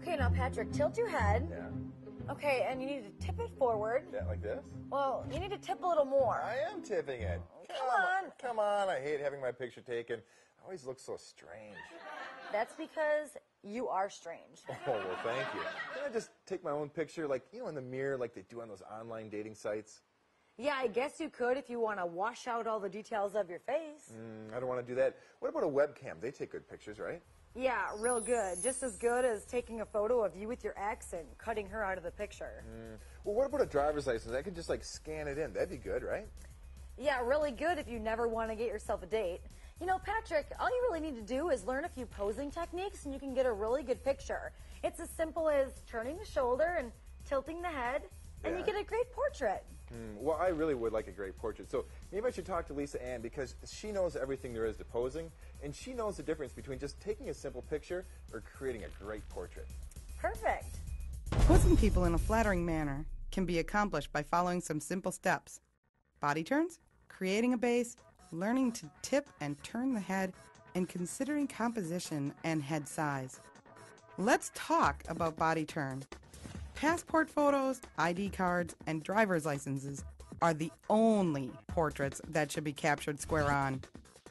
Okay, now Patrick, tilt your head. Yeah. Okay, and you need to tip it forward. Yeah, like this? Well, you need to tip a little more. I am tipping it. Come on. Come on, I hate having my picture taken. I always look so strange. That's because you are strange. Oh, well, thank you. Can I just take my own picture, like, in the mirror, like they do on those online dating sites? Yeah, I guess you could if you want to wash out all the details of your face. I don't want to do that. What about a webcam? They take good pictures, right? Yeah, real good. Just as good as taking a photo of you with your ex and cutting her out of the picture. Well, what about a driver's license? I could just, scan it in. That'd be good, right? Yeah, really good if you never want to get yourself a date. You know, Patrick, all you really need to do is learn a few posing techniques and you can get a really good picture. It's as simple as turning the shoulder and tilting the head, and you get a great portrait. Well, I really would like a great portrait. So maybe I should talk to Lisa Ann because she knows everything there is to posing, and she knows the difference between just taking a simple picture or creating a great portrait. Perfect. Posing people in a flattering manner can be accomplished by following some simple steps. Body turns, creating a base, learning to tip and turn the head, and considering composition and head size. Let's talk about body turn. Passport photos, ID cards, and driver's licenses are the only portraits that should be captured square on.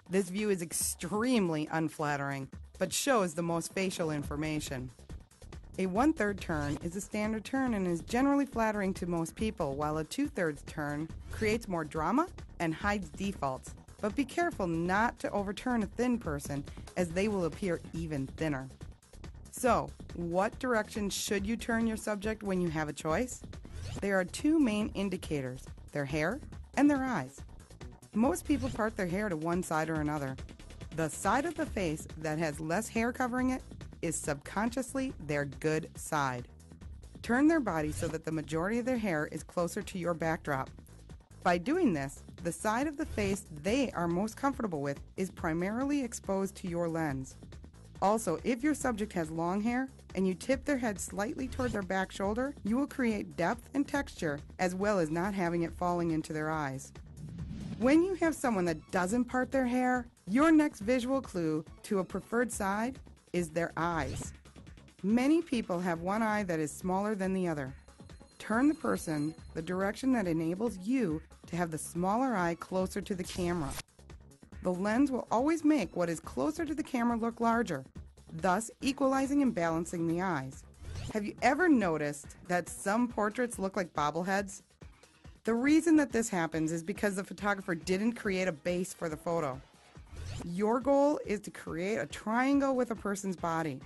This view is extremely unflattering, but shows the most facial information. A 1/3 turn is a standard turn and is generally flattering to most people, while a 2/3 turn creates more drama and hides defaults. But be careful not to overturn a thin person, as they will appear even thinner. So, what direction should you turn your subject when you have a choice? There are two main indicators, their hair and their eyes. Most people part their hair to one side or another. The side of the face that has less hair covering it is subconsciously their good side. Turn their body so that the majority of their hair is closer to your backdrop. By doing this, the side of the face they are most comfortable with is primarily exposed to your lens. Also, if your subject has long hair and you tip their head slightly toward their back shoulder, you will create depth and texture as well as not having it falling into their eyes. When you have someone that doesn't part their hair, your next visual clue to a preferred side is their eyes. Many people have one eye that is smaller than the other. Turn the person the direction that enables you to have the smaller eye closer to the camera. The lens will always make what is closer to the camera look larger, thus equalizing and balancing the eyes. Have you ever noticed that some portraits look like bobbleheads? The reason that this happens is because the photographer didn't create a base for the photo. Your goal is to create a triangle with a person's body.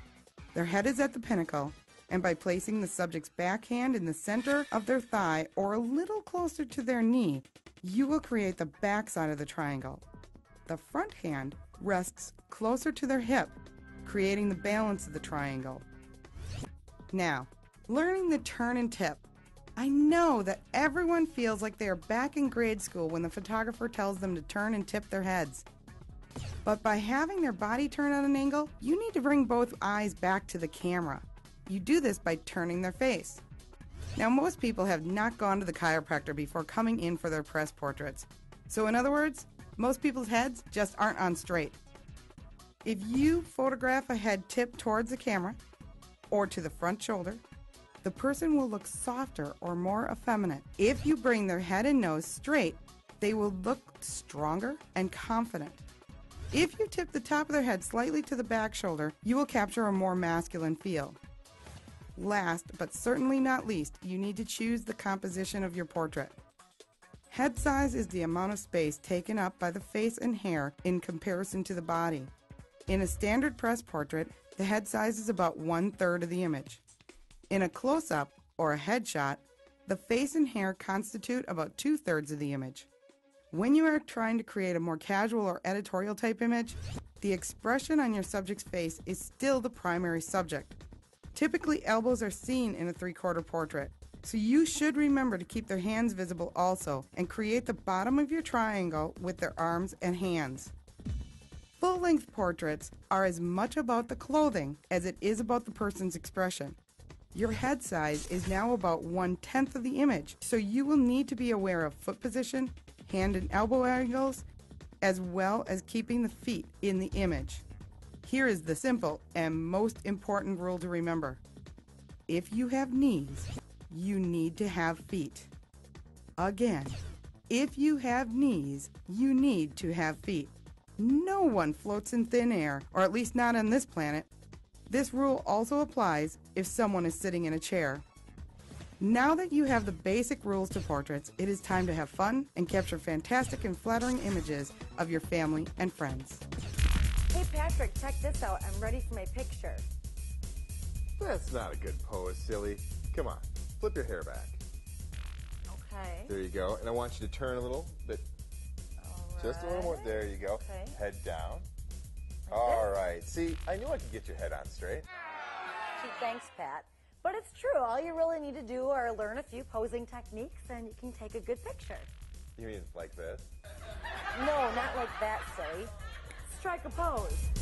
Their head is at the pinnacle, and by placing the subject's backhand in the center of their thigh or a little closer to their knee, you will create the backside of the triangle. The front hand rests closer to their hip, creating the balance of the triangle. Now, learning the turn and tip. I know that everyone feels like they are back in grade school when the photographer tells them to turn and tip their heads. But by having their body turn at an angle, you need to bring both eyes back to the camera. You do this by turning their face. Now, most people have not gone to the chiropractor before coming in for their press portraits. So in other words, most people's heads just aren't on straight. If you photograph a head tipped towards the camera or to the front shoulder, the person will look softer or more effeminate. If you bring their head and nose straight, they will look stronger and confident. If you tip the top of their head slightly to the back shoulder, you will capture a more masculine feel. Last, but certainly not least, you need to choose the composition of your portrait. Head size is the amount of space taken up by the face and hair in comparison to the body. In a standard press portrait, the head size is about 1/3 of the image. In a close-up, or a headshot, the face and hair constitute about 2/3 of the image. When you are trying to create a more casual or editorial type image, the expression on your subject's face is still the primary subject. Typically, elbows are seen in a 3/4 portrait. So you should remember to keep their hands visible also and create the bottom of your triangle with their arms and hands. Full-length portraits are as much about the clothing as it is about the person's expression. Your head size is now about 1/10 of the image, so you will need to be aware of foot position, hand and elbow angles, as well as keeping the feet in the image. Here is the simple and most important rule to remember. if you have knees, you need to have feet. Again, if you have knees, you need to have feet. No one floats in thin air, or at least not on this planet. This rule also applies if someone is sitting in a chair. Now that you have the basic rules to portraits, it is time to have fun and capture fantastic and flattering images of your family and friends. Hey Patrick, check this out. I'm ready for my picture. That's not a good pose, silly. Come on, flip your hair back. Okay. There you go. And I want you to turn a little bit. Just a little more. There you go. Okay. Head down. Like All this? right. See, I knew I could get your head on straight. Gee, thanks, Pat. But it's true. All you really need to do are learn a few posing techniques and you can take a good picture. You mean like this? No, not like that, silly. Strike a pose.